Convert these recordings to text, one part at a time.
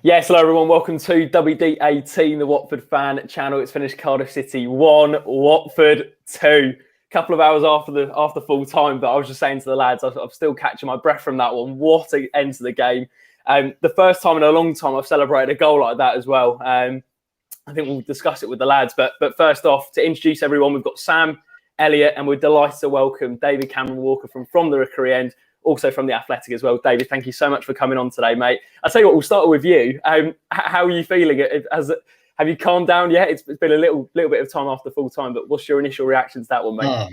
Yes, hello everyone. Welcome to WD18, the Watford fan channel. It's finished Cardiff City 1, Watford 2. Couple of hours after full time, but I was just saying to the lads, I'm still catching my breath from that one. What an end to the game. The first time in a long time I've celebrated a goal like that as well. I think we'll discuss it with the lads. But first off, to introduce everyone, we've got Sam, Elliot, and we're delighted to welcome David Cameron Walker from The Rookery End, also from The Athletic as well. David, thank you so much for coming on today, mate. I'll tell you what, we'll start with you. How are you feeling? Have you calmed down yet? It's been a little bit of time after full time, but what's your initial reaction to that one, mate?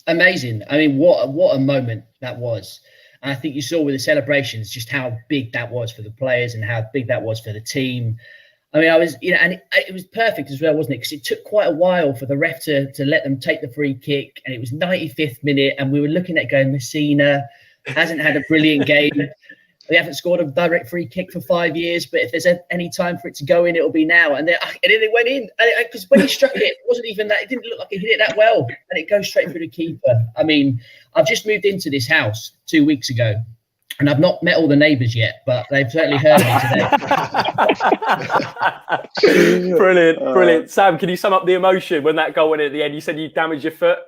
Amazing. I mean, what a moment that was. And I think you saw with the celebrations just how big that was for the players and how big that was for the team. I mean, and it was perfect as well, wasn't it? Because it took quite a while for the ref to let them take the free kick, and it was 95th minute, and we were looking at going, Masina hasn't had a brilliant game. We haven't scored a direct free kick for 5 years, but if there's any time for it to go in, it'll be now. And then it went in, because when he struck it wasn't even that. It didn't look like he hit it that well, and it goes straight through the keeper. I mean, I've just moved into this house 2 weeks ago, and I've not met all the neighbours yet, but they've certainly heard me today. Brilliant. Sam, can you sum up the emotion when that goal went in at the end? You said you damaged your foot.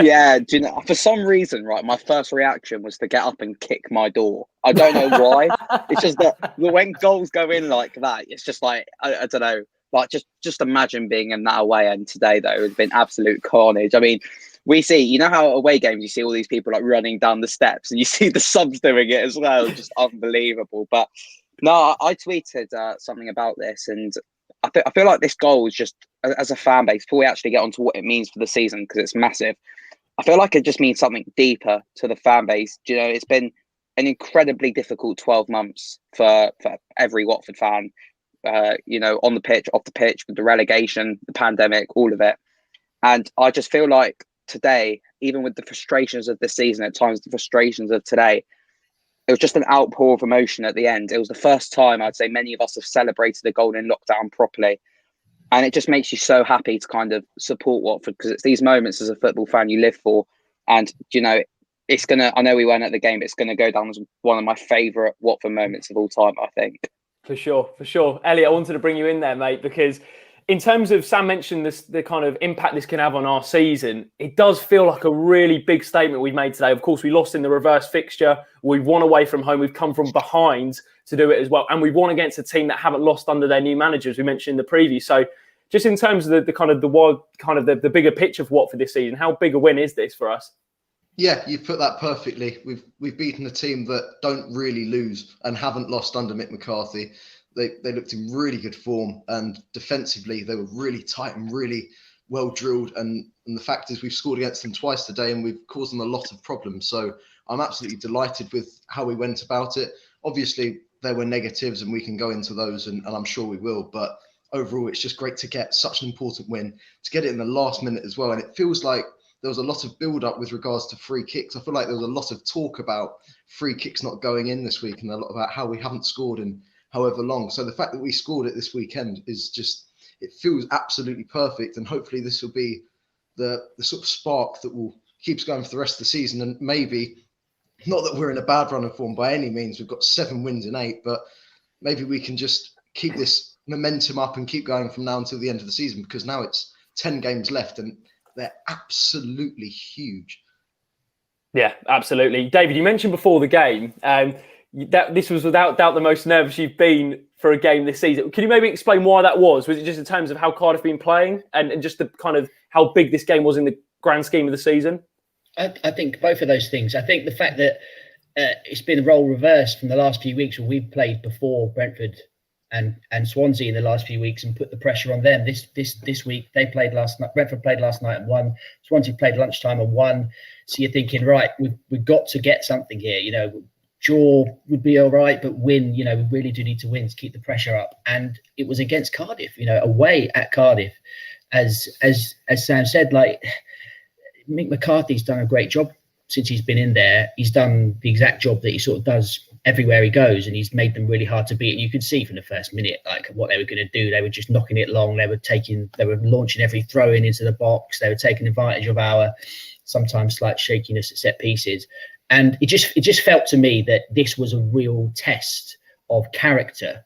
Yeah, do you know, for some reason, right, my first reaction was to get up and kick my door. I don't know why. It's just that when goals go in like that, it's just like, I don't know, like just imagine being in that away end today, though. It's been absolute carnage. I mean, we see, you know how away games, you see all these people like running down the steps, and you see the subs doing it as well. Just unbelievable. But no, I tweeted something about this, and I feel like this goal is just, as a fan base, before we actually get onto what it means for the season, because it's massive, I feel like it just means something deeper to the fan base. You know, it's been an incredibly difficult 12 months for every Watford fan, you know, on the pitch, off the pitch, with the relegation, the pandemic, all of it. And I just feel like today, even with the frustrations of this season, at times the frustrations of today, it was just an outpour of emotion at the end. It was the first time I'd say many of us have celebrated a goal in lockdown properly. And it just makes you so happy to kind of support Watford, because it's these moments as a football fan you live for. And, you know, I know we weren't at the game, but it's going to go down as one of my favourite Watford moments of all time, I think. For sure. Elliot, I wanted to bring you in there, mate, because in terms of, Sam mentioned the kind of impact this can have on our season, it does feel like a really big statement we've made today. Of course, we lost in the reverse fixture. We've won away from home. We've come from behind to do it as well. And we've won against a team that haven't lost under their new manager, as we mentioned in the preview. So just in terms of the bigger picture for Watford this season, how big a win is this for us? Yeah, you put that perfectly. We've beaten a team that don't really lose and haven't lost under Mick McCarthy. They looked in really good form, and defensively they were really tight and really well drilled. And the fact is, we've scored against them twice today, and we've caused them a lot of problems. So I'm absolutely delighted with how we went about it. Obviously, there were negatives, and we can go into those, and I'm sure we will. But overall, it's just great to get such an important win, to get it in the last minute as well. And it feels like there was a lot of build-up with regards to free kicks. I feel like there was a lot of talk about free kicks not going in this week, and a lot about how we haven't scored in however long. So the fact that we scored it this weekend is just, it feels absolutely perfect. And hopefully this will be the sort of spark that will keep us going for the rest of the season. And maybe, not that we're in a bad run of form by any means, we've got 7 wins in 8, but maybe we can just keep this momentum up and keep going from now until the end of the season, because now it's 10 games left and they're absolutely huge. Yeah, absolutely. David, you mentioned before the game, that this was without doubt the most nervous you've been for a game this season. Can you maybe explain why that was? Was it just in terms of how Cardiff been playing and just the kind of how big this game was in the grand scheme of the season? I think both of those things. I think the fact that it's been role reversed from the last few weeks, where we've played before Brentford and Swansea in the last few weeks and put the pressure on them. This week they played last night. Brentford played last night and won. Swansea played lunchtime and won. So you're thinking, right, we've got to get something here. You know, draw would be all right, but win, you know, we really do need to win to keep the pressure up. And it was against Cardiff, you know, away at Cardiff. As Sam said, like, Mick McCarthy's done a great job since he's been in there. He's done the exact job that he sort of does everywhere he goes, and he's made them really hard to beat. And you could see from the first minute, like, what they were going to do. They were just knocking it long. They were launching every throw in into the box. They were taking advantage of our sometimes slight shakiness at set pieces. And it just felt to me that this was a real test of character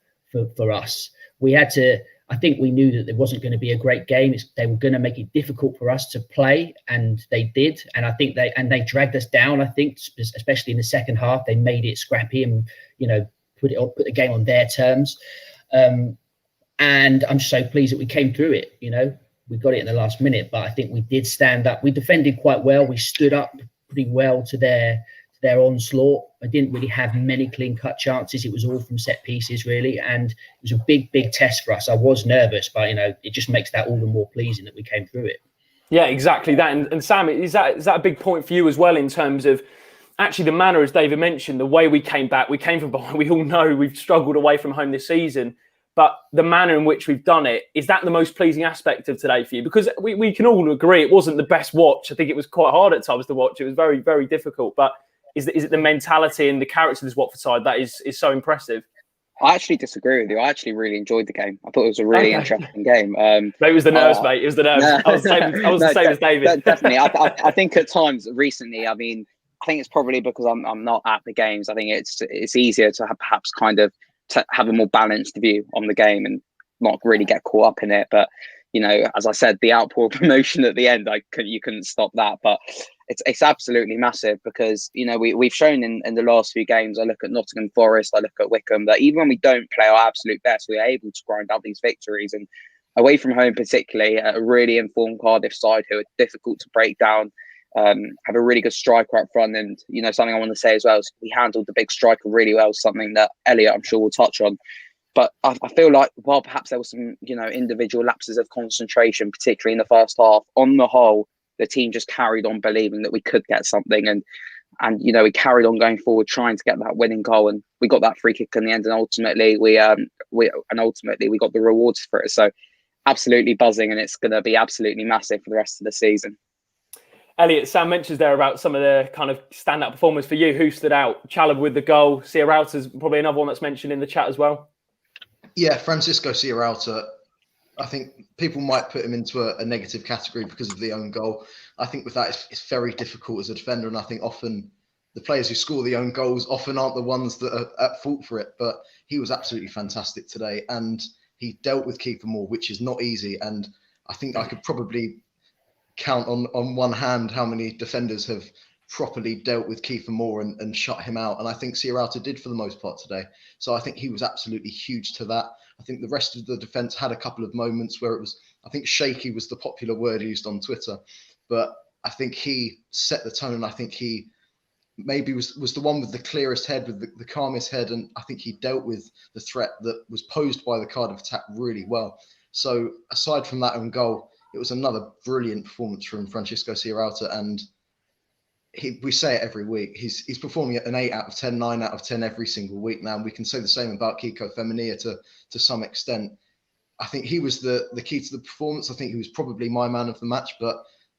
for us. We had to. I think we knew that there wasn't going to be a great game. They were going to make it difficult for us to play, and they did. And I think they dragged us down. I think, especially in the second half, they made it scrappy and put the game on their terms. And I'm so pleased that we came through it. We got it in the last minute, but I think we did stand up. We defended quite well. We stood up pretty well to their onslaught. I didn't really have many clean-cut chances. It was all from set pieces, really, and it was a big test for us. I was nervous, but it just makes that all the more pleasing that we came through it. Yeah, exactly that. And Sam, is that a big point for you as well in terms of actually the manner, as David mentioned, the way we came back? We came from behind. We all know we've struggled away from home this season, but the manner in which we've done it, is that the most pleasing aspect of today for you? Because we can all agree it wasn't the best watch. I think it was quite hard at times to watch. It was very, very difficult, but is it the mentality and the character of this Watford side that is so impressive? I actually disagree with you. I actually really enjoyed the game. I thought it was a really interesting game. It was the nerves, mate. It was the nerves. I was the same as David. Definitely. I think at times recently, I think it's probably because I'm not at the games. I think it's easier to perhaps kind of to have a more balanced view on the game and not really get caught up in it. But as I said, the outpour of emotion at the end, you couldn't stop that. But it's absolutely massive because we've shown in the last few games. I look at Nottingham Forest, I look at Wickham, that even when we don't play our absolute best, we're able to grind out these victories. And away from home, particularly, a really informed Cardiff side who are difficult to break down, have a really good striker up front. And something I want to say as well is we handled the big striker really well. Something that Elliot, I'm sure, will touch on. But I feel like while perhaps there was some individual lapses of concentration, particularly in the first half, on the whole, the team just carried on believing that we could get something, and we carried on going forward, trying to get that winning goal, and we got that free kick in the end, and ultimately we got the rewards for it. So absolutely buzzing, and it's going to be absolutely massive for the rest of the season. Elliot, Sam mentions there about some of the kind of standout performers for you. Who stood out? Chalobah with the goal. Sierralta's probably another one that's mentioned in the chat as well. Yeah, Francisco Sierralta. I think people might put him into a negative category because of the own goal. I think with that, it's very difficult as a defender. And I think often the players who score the own goals often aren't the ones that are at fault for it. But he was absolutely fantastic today. And he dealt with keeper Moore, which is not easy. And I think I could probably count on one hand how many defenders have properly dealt with Kiefer Moore and shut him out. And I think Sierralta did for the most part today. So I think he was absolutely huge to that. I think the rest of the defence had a couple of moments where it was, I think shaky was the popular word used on Twitter, but I think he set the tone, and I think he maybe was the one with the clearest head, with the calmest head, and I think he dealt with the threat that was posed by the Cardiff attack really well. So aside from that own goal, it was another brilliant performance from Francisco Sierralta, and we say it every week. He's performing at an 8 out of 10, 9 out of 10 every single week now. And we can say the same about Kiko Femenia to some extent. I think he was the key to the performance. I think he was probably my man of the match, but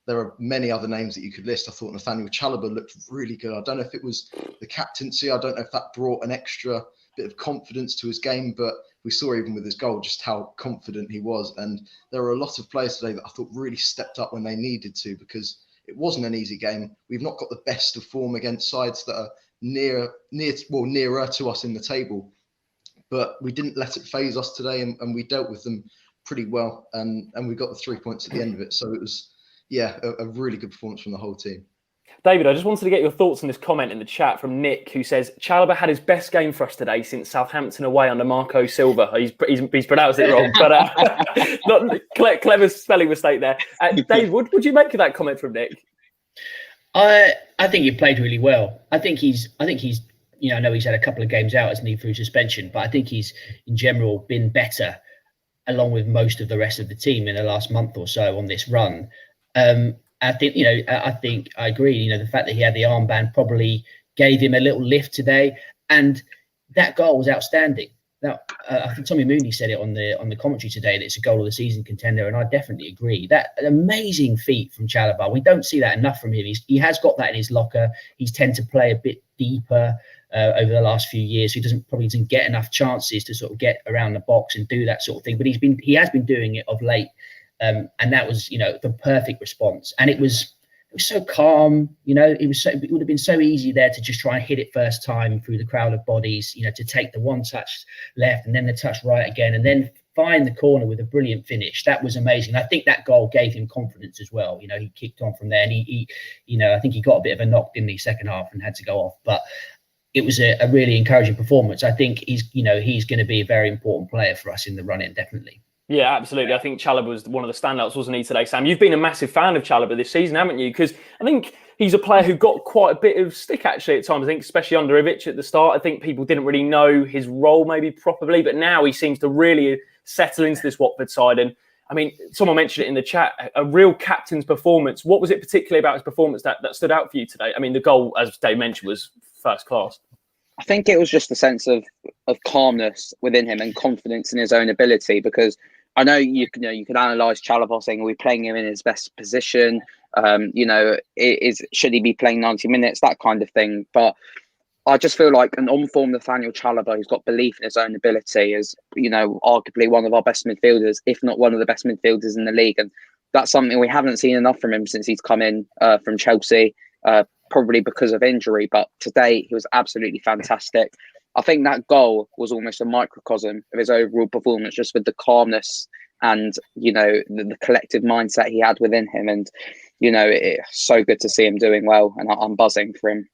there are many other names that you could list. I thought Nathaniel Chalobah looked really good. I don't know if it was the captaincy. I don't know if that brought an extra bit of confidence to his game, but we saw even with his goal just how confident he was. And there are a lot of players today that I thought really stepped up when they needed to, because it wasn't an easy game. We've not got the best of form against sides that are nearer to us in the table, but we didn't let it phase us today, and we dealt with them pretty well, and we got the 3 points at the end of it. So it was, a really good performance from the whole team. David, I just wanted to get your thoughts on this comment in the chat from Nick, who says Chalobah had his best game for us today since Southampton away under Marco Silva. He's pronounced it wrong, but not clever spelling mistake there. Dave, what would you make of that comment from Nick? I think he played really well. I think he's I know he's had a couple of games out, hasn't he, through suspension, but I think he's in general been better, along with most of the rest of the team in the last month or so on this run. I think I agree. The fact that he had the armband probably gave him a little lift today, and that goal was outstanding. Now, I think Tommy Mooney said it on the commentary today that it's a goal of the season contender, and I definitely agree. That an amazing feat from Chalobah. We don't see that enough from him. He has got that in his locker. He's tend to play a bit deeper over the last few years. He probably doesn't get enough chances to sort of get around the box and do that sort of thing. But he has been doing it of late. And that was, the perfect response. And it was was so calm, it would have been so easy there to just try and hit it first time through the crowd of bodies, to take the one touch left and then the touch right again, and then find the corner with a brilliant finish. That was amazing. I think that goal gave him confidence as well. He kicked on from there, and he I think he got a bit of a knock in the second half and had to go off, but it was a really encouraging performance. I think he's going to be a very important player for us in the run-in, definitely. Yeah, absolutely. I think Chalobah was one of the standouts, wasn't he, today, Sam? You've been a massive fan of Chalobah this season, haven't you? Because I think he's a player who got quite a bit of stick, actually, at times. I think, especially under Ivic at the start, I think people didn't really know his role maybe properly, but now he seems to really settle into this Watford side. And I mean, someone mentioned it in the chat, a real captain's performance. What was it particularly about his performance that stood out for you today? I mean, the goal, as Dave mentioned, was first class. I think it was just a sense of calmness within him and confidence in his own ability, because I know you can analyse Chalobah saying, are we playing him in his best position? Should he be playing 90 minutes? That kind of thing. But I just feel like an on-form Nathaniel Chalobah who's got belief in his own ability is, arguably one of our best midfielders, if not one of the best midfielders in the league. And that's something we haven't seen enough from him since he's come in from Chelsea, probably because of injury. But today he was absolutely fantastic. I think that goal was almost a microcosm of his overall performance, just with the calmness and, the collective mindset he had within him. And, it's so good to see him doing well, and I'm buzzing for him.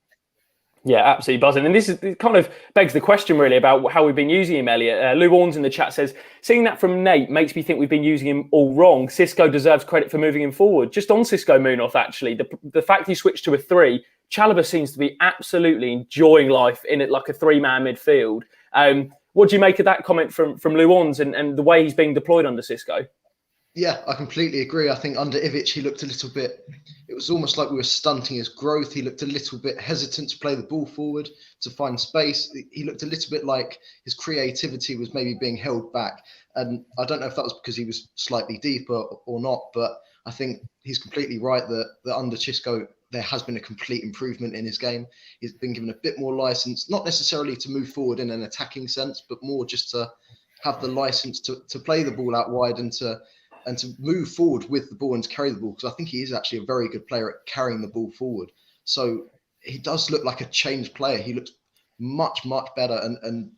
Yeah, absolutely buzzing. And it kind of begs the question really about how we've been using him, Elliot. Lou Orns in the chat says, seeing that from Nate makes me think we've been using him all wrong. Xisco deserves credit for moving him forward. Just on Xisco Munoz, actually, the fact he switched to a 3, Chalobah seems to be absolutely enjoying life in it like a 3-man midfield. What do you make of that comment from Lou Orns and the way he's being deployed under Xisco? Yeah, I completely agree. I think under Ivic, he looked a little bit, it was almost like we were stunting his growth. He looked a little bit hesitant to play the ball forward, to find space. He looked a little bit like his creativity was maybe being held back. And I don't know if that was because he was slightly deeper or not, but I think he's completely right that under Xisco, there has been a complete improvement in his game. He's been given a bit more license, not necessarily to move forward in an attacking sense, but more just to have the license to play the ball out wide and to move forward with the ball and to carry the ball, because I think he is actually a very good player at carrying the ball forward. So he does look like a changed player. He looks much, much better and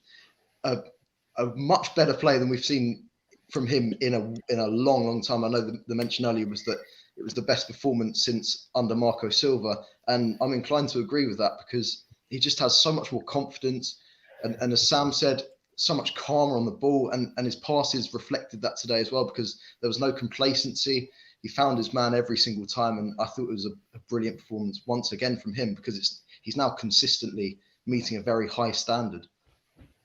a much better player than we've seen from him in a long, long time. I know the mention earlier was that it was the best performance since under Marco Silva, and I'm inclined to agree with that because he just has so much more confidence and as Sam said, so much calmer on the ball, and his passes reflected that today as well, because there was no complacency. He found his man every single time, and I thought it was a brilliant performance once again from him, because he's now consistently meeting a very high standard.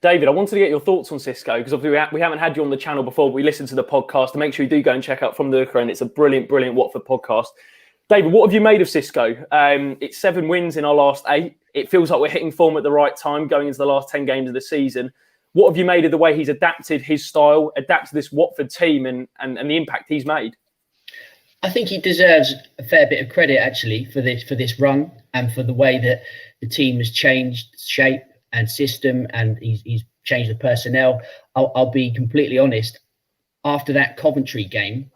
David, I wanted to get your thoughts on Xisco, because obviously we haven't had you on the channel before, but we listened to the podcast, and make sure you do go and check out From The Rookery End. It's a brilliant, brilliant Watford podcast. David, what have you made of Xisco? It's 7 wins in our last 8. It feels like we're hitting form at the right time going into the last 10 games of the season. What have you made of the way he's adapted his style, adapted this Watford team and the impact he's made? I think he deserves a fair bit of credit, actually, for this run and for the way that the team has changed shape and system, and he's changed the personnel. I'll be completely honest. After that Coventry game,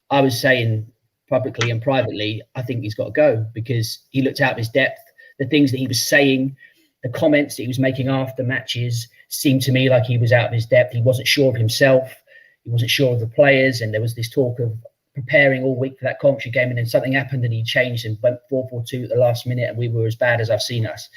I was saying publicly and privately, I think he's got to go, because he looked out of his depth. The things that he was saying, the comments that he was making after matches seemed to me like he was out of his depth. He wasn't sure of himself. He wasn't sure of the players. And there was this talk of preparing all week for that Coventry game. And then something happened and he changed and went 4-4-2 at the last minute. And we were as bad as I've seen us.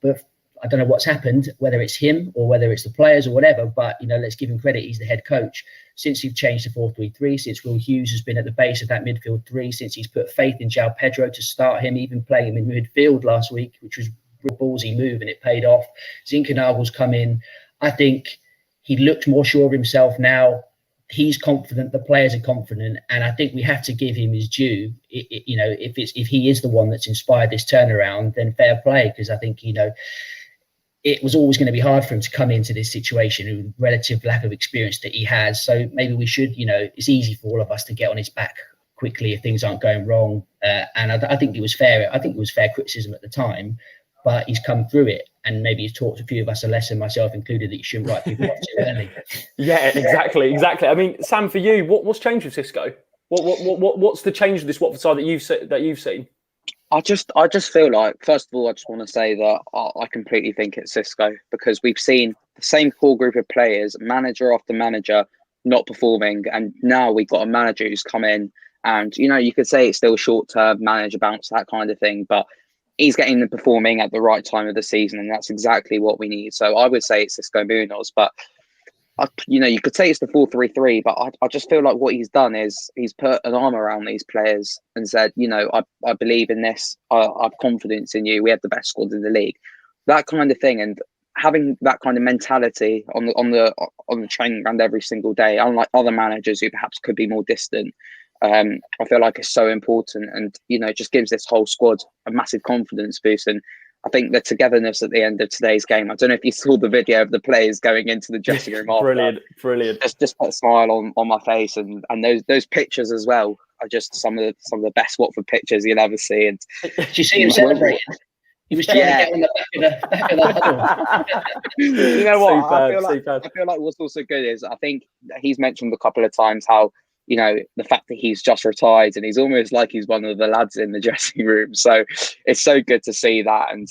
But I don't know what's happened, whether it's him or whether it's the players or whatever. But, let's give him credit. He's the head coach. Since he's changed to 4-3-3, since Will Hughes has been at the base of that midfield 3, since he's put faith in João Pedro to start him, even playing him in midfield last week, which was a ballsy move and it paid off. Zinkernagel's come in. I think he looked more sure of himself now. He's confident. The players are confident, and I think we have to give him his due. If he is the one that's inspired this turnaround, then fair play, because I think it was always going to be hard for him to come into this situation with relative lack of experience that he has. So maybe we should. It's easy for all of us to get on his back quickly if things aren't going wrong. And I think it was fair. I think it was fair criticism at the time. But he's come through it, and maybe he's taught a few of us a lesson, myself included, that you shouldn't write people off too early. Yeah, exactly. I mean, Sam, for you, what's changed with Xisco? What's the change of this Watford side that you've seen? I just feel like, first of all, I just want to say that I completely think it's Cisco, because we've seen the same core group of players, manager after manager, not performing, and now we've got a manager who's come in, and you could say it's still short term manager bounce, that kind of thing, but he's getting them performing at the right time of the season, and that's exactly what we need. So I would say it's Cisco Munoz, but you could say it's the 4-3-3, but I just feel like what he's done is he's put an arm around these players and said, I believe in this. I have confidence in you. We have the best squad in the league, that kind of thing. And having that kind of mentality on the training ground every single day, unlike other managers who perhaps could be more distant, I feel like it's so important, and just gives this whole squad a massive confidence boost. And I think the togetherness at the end of today's game, I don't know if you saw the video of the players going into the dressing room after. Brilliant. Just put a smile on my face, and those pictures as well are just some of the best Watford pictures you'll ever see. And did you see him celebrating? He was trying to get on the back of the huddle. You know what? Superb. I feel like what's also good is, I think he's mentioned a couple of times how, the fact that he's just retired, and he's almost like he's one of the lads in the dressing room. So it's so good to see that, and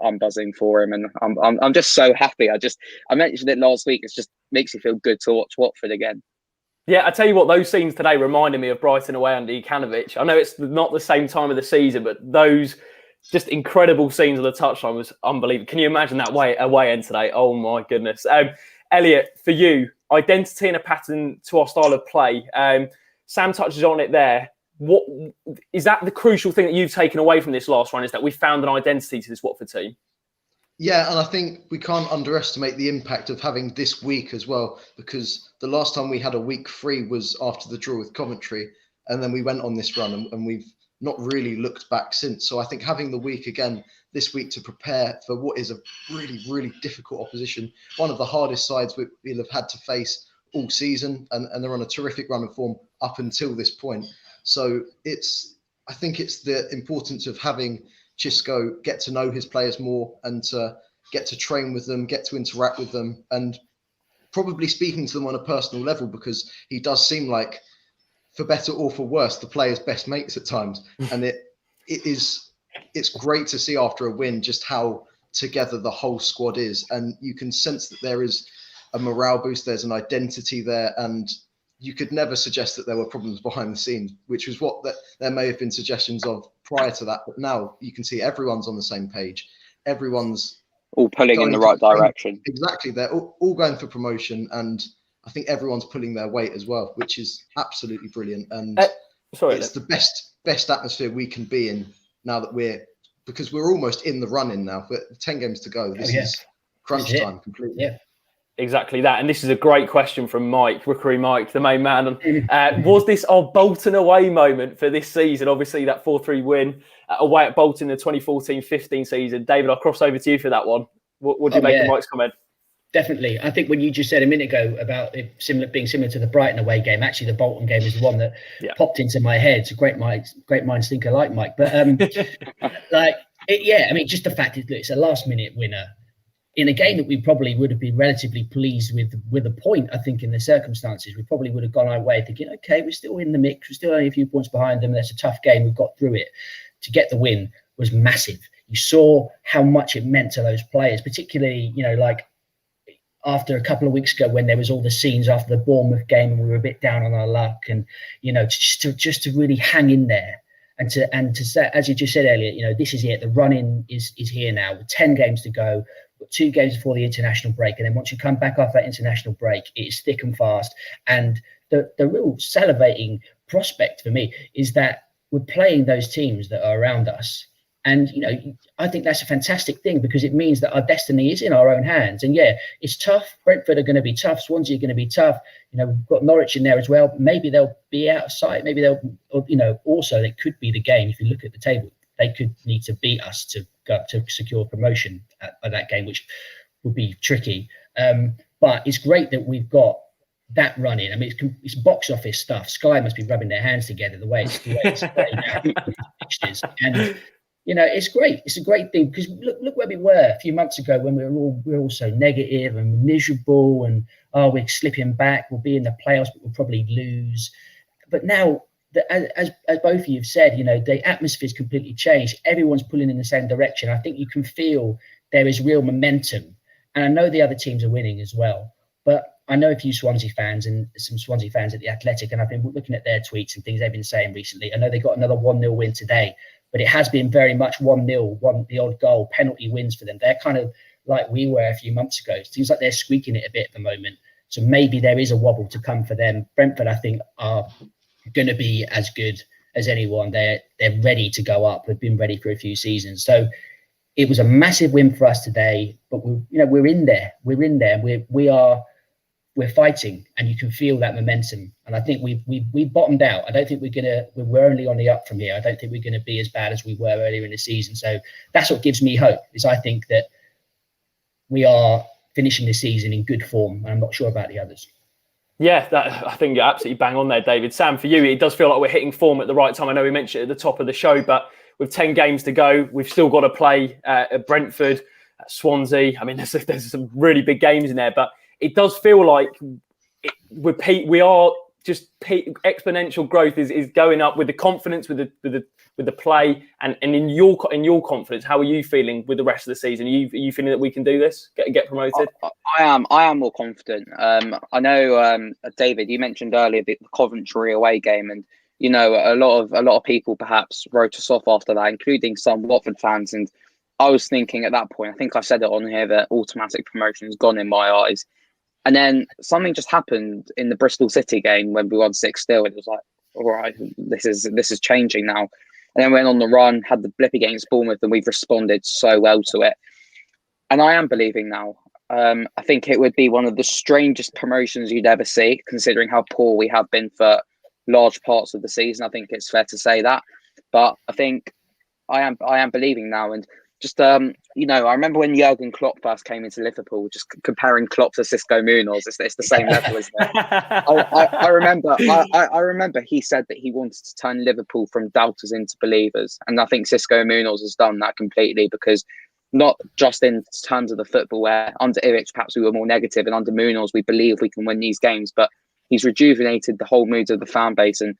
I'm buzzing for him, and I'm just so happy. I mentioned it last week. It just makes you feel good to watch Watford again. Yeah, I tell you what, those scenes today reminded me of Brighton away under Ivanovic. I know it's not the same time of the season, but those just incredible scenes on the touchline was unbelievable. Can you imagine that away end today? Oh my goodness. Elliot, for you, identity and a pattern to our style of play. Sam touches on it there. What is that the crucial thing that you've taken away from this last run, is that we found an identity to this Watford team? Yeah, and I think we can't underestimate the impact of having this week as well, because the last time we had a week free was after the draw with Coventry, and then we went on this run, and we've not really looked back since. So I think having the week again this week to prepare for what is a really, really difficult opposition, one of the hardest sides we'll have had to face all season, and they're on a terrific run of form up until this point. So I think it's the importance of having Xisco get to know his players more, and to get to train with them, get to interact with them, and probably speaking to them on a personal level, because he does seem like, for better or for worse, the players' best mates at times. And it's great to see after a win just how together the whole squad is, and you can sense that there is a morale boost, there's an identity there, and you could never suggest that there were problems behind the scenes, which was what there may have been suggestions of prior to that. But now you can see everyone's on the same page. Everyone's all pulling in the right direction. Exactly. They're all going for promotion, and I think everyone's pulling their weight as well, which is absolutely brilliant. And it's the best atmosphere we can be in now that because we're almost in the run-in now. We're 10 games to go. This is crunch time completely. Yeah. Exactly that. And this is a great question from Mike, Rookery Mike, the main man. Was this our Bolton away moment for this season? Obviously, that 4-3 win away at Bolton in the 2014-15 season. David, I'll cross over to you for that one. What do you make of Mike's comment? Definitely. I think when you just said a minute ago about it being similar to the Brighton away game, actually the Bolton game is the one that popped into my head. It's a great minds think alike, Mike. But I mean, just the fact that it's a last-minute winner in a game that we probably would have been relatively pleased with a point. I think in the circumstances, we probably would have gone our way thinking, okay, we're still in the mix. We're still only a few points behind them. That's a tough game. We've got through it. To get the win was massive. You saw how much it meant to those players, particularly, like after a couple of weeks ago when there was all the scenes after the Bournemouth game and we were a bit down on our luck, and, just to really hang in there. And to say, as you just said, Elliot, this is it. The run-in is here now with 10 games to go. 2 games before the international break, and then once you come back after that international break, it's thick and fast. And the real salivating prospect for me is that we're playing those teams that are around us, and I think that's a fantastic thing, because it means that our destiny is in our own hands. And it's tough. Brentford are going to be tough. Swansea are going to be tough. We've got Norwich in there as well. Maybe they'll be out of sight. Maybe they'll, also it could be the game. If you look at the table, they could need to beat us to secure promotion at that game, which would be tricky. But it's great that we've got that running. I mean, it's box office stuff. Sky must be rubbing their hands together the way it's played out. And it's great. It's a great thing, because look where we were a few months ago when we were all so negative and miserable, and we're slipping back. We'll be in the playoffs, but we'll probably lose. But now as both of you have said, the atmosphere's completely changed. Everyone's pulling in the same direction. I think you can feel there is real momentum. And I know the other teams are winning as well. But I know a few Swansea fans and some Swansea fans at the Athletic, and I've been looking at their tweets and things they've been saying recently. I know they got another 1-0 win today, but it has been very much 1-0, the odd goal, penalty wins for them. They're kind of like we were a few months ago. It seems like they're squeaking it a bit at the moment. So maybe there is a wobble to come for them. Brentford, I think, are going to be as good as anyone. They're ready to go up. They've been ready for a few seasons. So it was a massive win for us today. But we're in there. We're in there. We're fighting, and you can feel that momentum. And I think we bottomed out. I don't think we're only on the up from here. I don't think we're going to be as bad as we were earlier in the season. So that's what gives me hope. Is I think that we are finishing the season in good form, and I'm not sure about the others. Yeah, I think you're absolutely bang on there, David. Sam, for you, it does feel like we're hitting form at the right time. I know we mentioned it at the top of the show, but with 10 games to go, we've still got to play at Brentford, at Swansea. I mean, there's some really big games in there, but it does feel like we are just exponential growth is going up with the confidence, with the play, and in your confidence. How are you feeling with the rest of the season? Are you feeling that we can do this, get promoted? I am more confident. I know, David, you mentioned earlier the Coventry away game, and a lot of people perhaps wrote us off after that, including some Watford fans. And I was thinking at that point, I think I said it on here, that automatic promotion is gone in my eyes. And then something just happened in the Bristol City game when we won 6-0. It was like, all right, this is changing now. And then went on the run, had the blip against Bournemouth, and we've responded so well to it. And I am believing now. I think it would be one of the strangest promotions you'd ever see, considering how poor we have been for large parts of the season. I think it's fair to say that. But I think I am believing now. And just, I remember when Jurgen Klopp first came into Liverpool, just comparing Klopp to Xisco Munoz. It's the same level, isn't it? I remember he said that he wanted to turn Liverpool from doubters into believers. And I think Xisco Munoz has done that completely, because not just in terms of the football, where under Ilic perhaps we were more negative, and under Munoz we believe we can win these games, but he's rejuvenated the whole mood of the fan base. And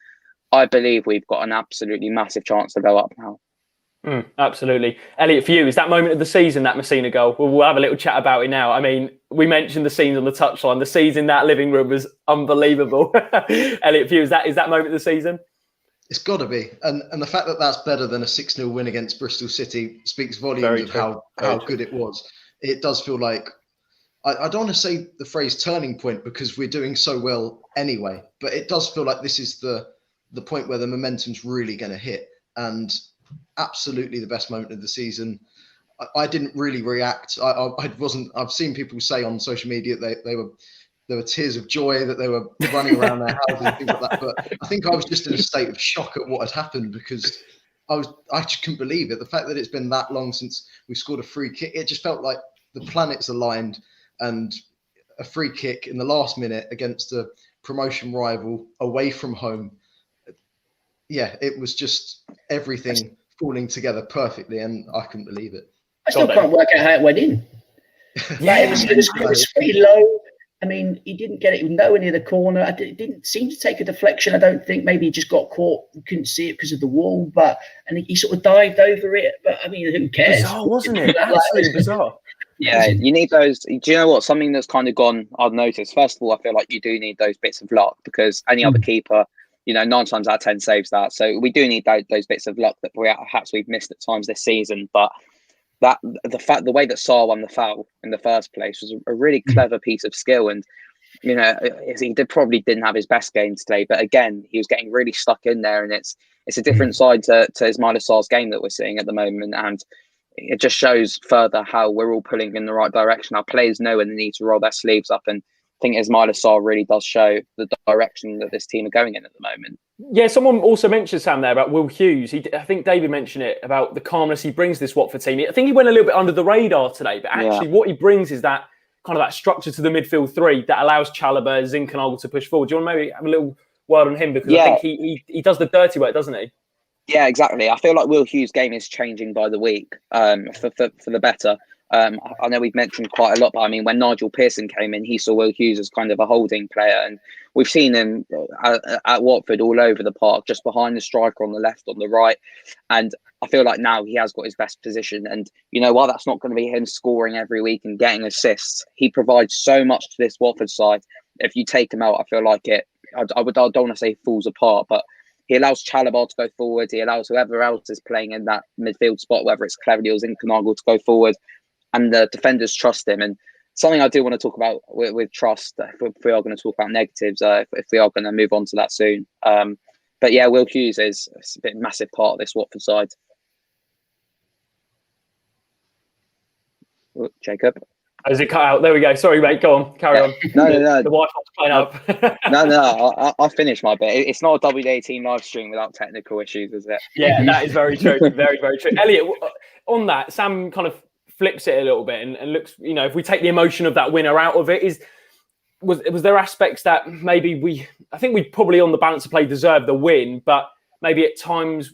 I believe we've got an absolutely massive chance to go up now. Absolutely. Elliot, for you, is that moment of the season, that Masina goal? We'll have a little chat about it now. I mean, we mentioned the scenes on the touchline. The scenes in that living room was unbelievable. Elliot, for you, is that moment of the season? It's got to be. And the fact that that's better than a 6-0 win against Bristol City speaks volumes of how good it was. It does feel like, I don't want to say the phrase turning point, because we're doing so well anyway, but it does feel like this is the point where the momentum's really going to hit. And absolutely the best moment of the season. I didn't really react. I wasn't. I've seen people say on social media there were tears of joy, that they were running around their houses and things like that. But I think I was just in a state of shock at what had happened, because I just couldn't believe it. The fact that it's been that long since we scored a free kick, it just felt like the planets aligned, and a free kick in the last minute against a promotion rival away from home. Yeah, it was just everything falling together perfectly, and I couldn't believe it. I still can't work out how it went in. It was pretty low. I mean, he didn't get it nowhere near the corner. It didn't seem to take a deflection. I don't think. Maybe he just got caught. You couldn't see it because of the wall, and he sort of dived over it. But I mean, who cares? Bizarre, wasn't it? Absolutely bizarre. Yeah, you need those. Do you know what? Something that's kind of gone, I've noticed. First of all, I feel like you do need those bits of luck, because any other keeper, 9 times out of 10 saves that. So we do need those bits of luck that perhaps we've missed at times this season. But the way that Sarr won the foul in the first place was a really clever piece of skill. And he probably didn't have his best game today, but again, he was getting really stuck in there. And it's a different side to Ismaila Sarr's game that we're seeing at the moment. And it just shows further how we're all pulling in the right direction. Our players know when they need to roll their sleeves up, and I think Ismaila Sarr really does show the direction that this team are going in at the moment. Yeah, someone also mentioned, Sam, there about Will Hughes. I think David mentioned it about the calmness he brings this Watford team. I think he went a little bit under the radar today, but actually what he brings is that kind of that structure to the midfield three that allows Chalobah, Zinchenko to push forward. Do you want to maybe have a little word on him? Because I think he does the dirty work, doesn't he? Yeah, exactly. I feel like Will Hughes' game is changing by the week for the better. I know we've mentioned quite a lot, but I mean, when Nigel Pearson came in, he saw Will Hughes as kind of a holding player, and we've seen him at Watford all over the park, just behind the striker on the left, on the right, and I feel like now he has got his best position. And you know, while that's not going to be him scoring every week and getting assists, he provides so much to this Watford side. If you take him out, I feel like I don't want to say falls apart, but he allows Chalobah to go forward. He allows whoever else is playing in that midfield spot, whether it's Cleverley or Zinchenko, to go forward. And the defenders trust him. And something I do want to talk about with trust, if we are going to talk about negatives, if we are going to move on to that soon. But yeah, Will Hughes is a bit massive part of this Watford side. Oh, Jacob? Is it cut out? There we go. Sorry, mate. Go on. Carry on. No. The Wi-Fi's playing up. No. I finished my bit. It's not a WDA team live stream without technical issues, is it? Yeah, that is very true. Very, very true. Elliot, on that, Sam kind of flips it a little bit and looks, you know, if we take the emotion of that winner out of it, was there aspects that maybe I think we probably on the balance of play deserved the win, but maybe at times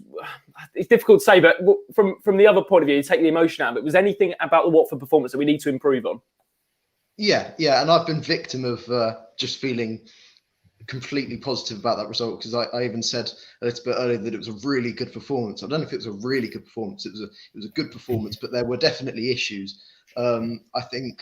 it's difficult to say, but from the other point of view, you take the emotion out of it. Was anything about the Watford performance that we need to improve on? Yeah, and I've been victim of just feeling completely positive about that result, because I even said a little bit earlier that it was a really good performance. I don't know if it was a really good performance. It was a good performance, but there were definitely issues. I think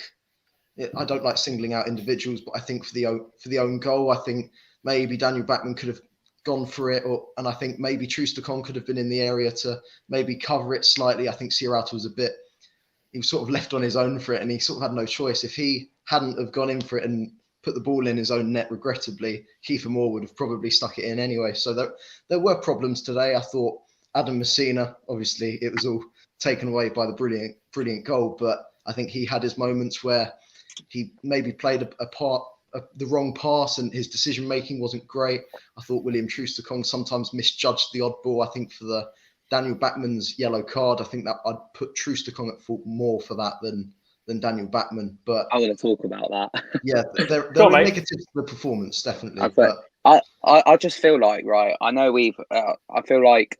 I don't like singling out individuals, but I think for the own goal, I think maybe Daniel Bachmann could have gone for it, and I think maybe Troost-Ekong could have been in the area to maybe cover it slightly. I think Sierralta he was sort of left on his own for it, and he sort of had no choice. If he hadn't have gone in for it and put the ball in his own net, regrettably, Kiefer Moore would have probably stuck it in anyway. So there were problems today. I thought Adam Masina, obviously, it was all taken away by the brilliant goal, but I think he had his moments where he maybe played the wrong pass and his decision making wasn't great. I thought William Troost-Ekong sometimes misjudged the odd ball. I think for the Daniel Bachmann's yellow card, I think that I'd put Troost-Ekong at fault more for that than Daniel Bachmann. But I want to talk about that. Yeah, there are negatives to the performance, definitely. But I just feel like, right, I know I feel like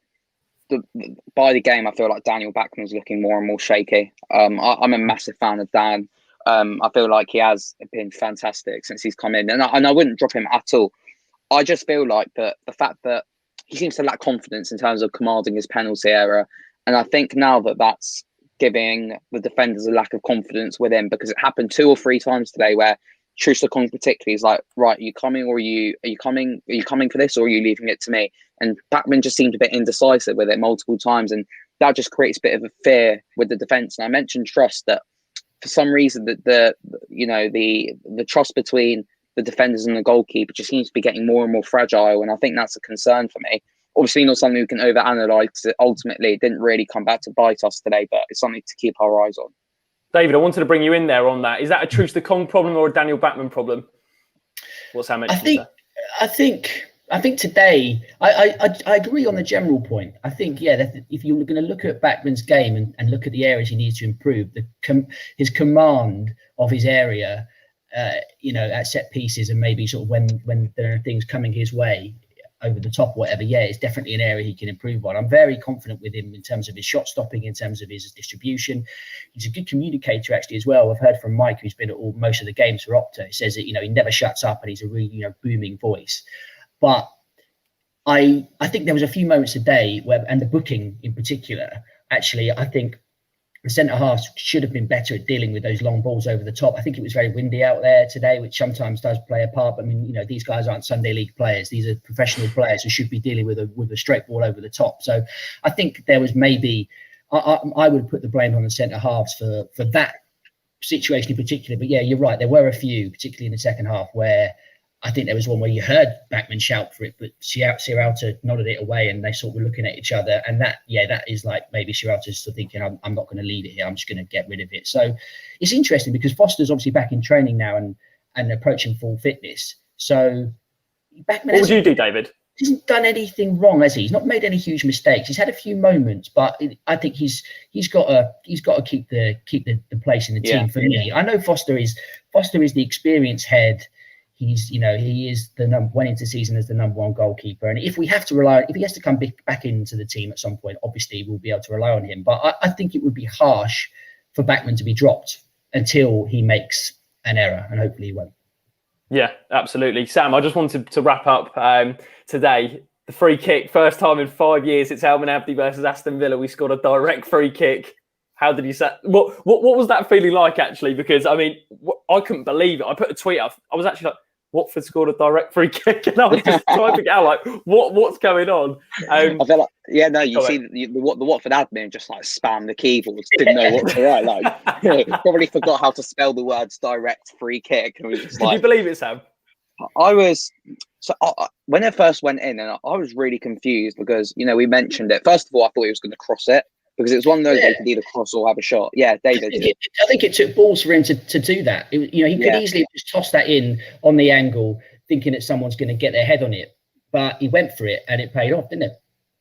by the game, I feel like Daniel Bachmann's looking more and more shaky. I'm a massive fan of Dan. I feel like he has been fantastic since he's come in, and I wouldn't drop him at all. I just feel like that the fact that he seems to lack confidence in terms of commanding his penalty area, and I think now that giving the defenders a lack of confidence with him, because it happened 2 or 3 times today where Troost-Ekong particularly is like, right, are you coming or are you coming for this, or are you leaving it to me? And Bachmann just seemed a bit indecisive with it multiple times, and that just creates a bit of a fear with the defence. And I mentioned trust, that for some reason that the trust between the defenders and the goalkeeper just seems to be getting more and more fragile, and I think that's a concern for me. Obviously not something we can overanalyze, because ultimately it didn't really come back to bite us today, but it's something to keep our eyes on. David, I wanted to bring you in there on that. Is that a Troost-Ekong problem or a Daniel Bachmann problem? What's Sam mentioned? I think today, I agree on the general point. I think, that if you're going to look at Bachmann's game and look at the areas he needs to improve, his command of his area, at set pieces, and maybe sort of when there are things coming his way over the top or whatever, it's definitely an area he can improve on. I'm very confident with him in terms of his shot stopping, in terms of his distribution. He's a good communicator actually as well. I've heard from Mike, who's been at most of the games for Opta. He says that, he never shuts up and he's a really, booming voice. But I think there was a few moments today where, and the booking in particular, actually, I think the centre-halves should have been better at dealing with those long balls over the top. I think it was very windy out there today, which sometimes does play a part. But I mean, these guys aren't Sunday League players. These are professional players who should be dealing with a straight ball over the top. So I think there was maybe, I would put the blame on the centre-halves for that situation in particular. But you're right. There were a few, particularly in the second half, where I think there was one where you heard Bachmann shout for it, but Sierralta nodded it away, and they sort of were looking at each other. And that is like maybe Sierralta's still thinking, I'm not going to lead it here. I'm just going to get rid of it. So it's interesting because Foster's obviously back in training now and approaching full fitness. So Bachmann, what would you do, David? He hasn't done anything wrong, has he? He's not made any huge mistakes. He's had a few moments, but I think he's got to keep the place in the team for me. I know Foster is the experienced head. He is went into season as the number 1 goalkeeper. And if we have to if he has to come back into the team at some point, obviously we'll be able to rely on him. But I think it would be harsh for Bachmann to be dropped until he makes an error, and hopefully he won't. Yeah, absolutely. Sam, I just wanted to wrap up today. The free kick, first time in 5 years, it's Elman Abdi versus Aston Villa. We scored a direct free kick. How did you say? What was that feeling like, actually? Because, I mean, I couldn't believe it. I put a tweet up. I was actually like, Watford scored a direct free kick, and I was just typing out like, what's going on? I feel like, you see the Watford admin just like spam the keyboards, didn't know what to write. Like, probably forgot how to spell the words direct free kick. And was just Did you believe it, Sam? When it first went in, and I was really confused because we mentioned it. First of all, I thought he was going to cross it because it was one of those they could either cross or have a shot. Yeah, David. I think it took balls for him to do that. He could easily just toss that in on the angle, thinking that someone's going to get their head on it. But he went for it, and it paid off, didn't it?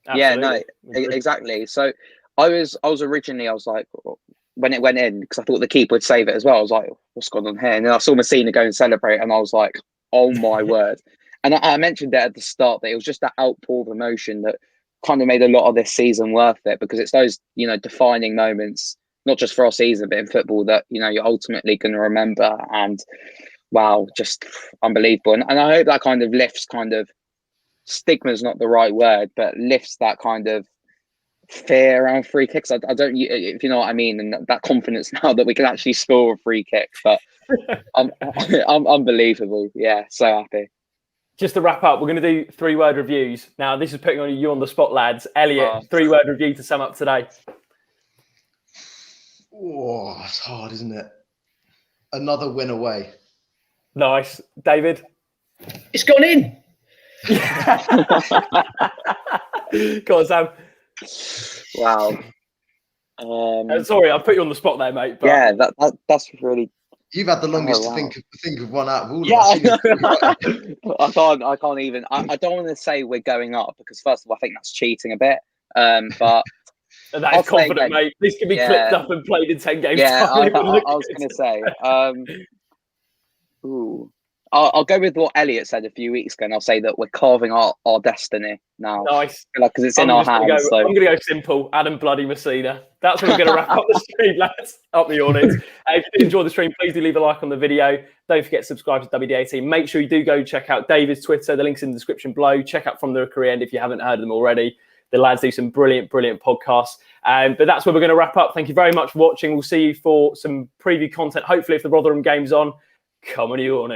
Absolutely. Yeah, no, exactly. So I was originally, I was like, when it went in, because I thought the keeper would save it as well. I was like, what's going on here? And then I saw Masina go and celebrate, and I was like, oh my word. And I mentioned it at the start that it was just that outpour of emotion that kind of made a lot of this season worth it, because it's those, defining moments, not just for our season, but in football that, you're ultimately going to remember. And wow, just unbelievable. And I hope that kind of lifts stigma is not the right word, but lifts that kind of fear around free kicks. I don't, if you know what I mean, and that confidence now that we can actually score a free kick. But I'm unbelievable. Yeah, so happy. Just to wrap up, we're going to do 3-word reviews. Now, this is putting you on the spot, lads. Elliot, 3-word review to sum up today. Oh, it's hard, isn't it? Another win away. Nice. David? It's gone in. Go on, Sam. Wow. Sorry, I put you on the spot there, mate. But... Yeah, that's really... You've had the longest to think of one out of all of us. I can't even. I don't want to say we're going up because first of all, I think that's cheating a bit. But that is confident, mate. This can be clipped up and played in 10 games. Yeah, I was going to say. I'll go with what Elliot said a few weeks ago, and I'll say that we're carving our destiny now. Nice. Because it's in our hands. I'm going to go simple. Adam Bloody Masina. That's when we're going to wrap up the stream, lads. Up the awnings. If you did enjoy the stream, please do leave a like on the video. Don't forget to subscribe to WD18. Make sure you do go check out David's Twitter. The link's in the description below. Check out From The Rookery End if you haven't heard of them already. The lads do some brilliant podcasts. But that's where we're going to wrap up. Thank you very much for watching. We'll see you for some preview content. Hopefully, if the Rotherham game's on, come on, you awnings.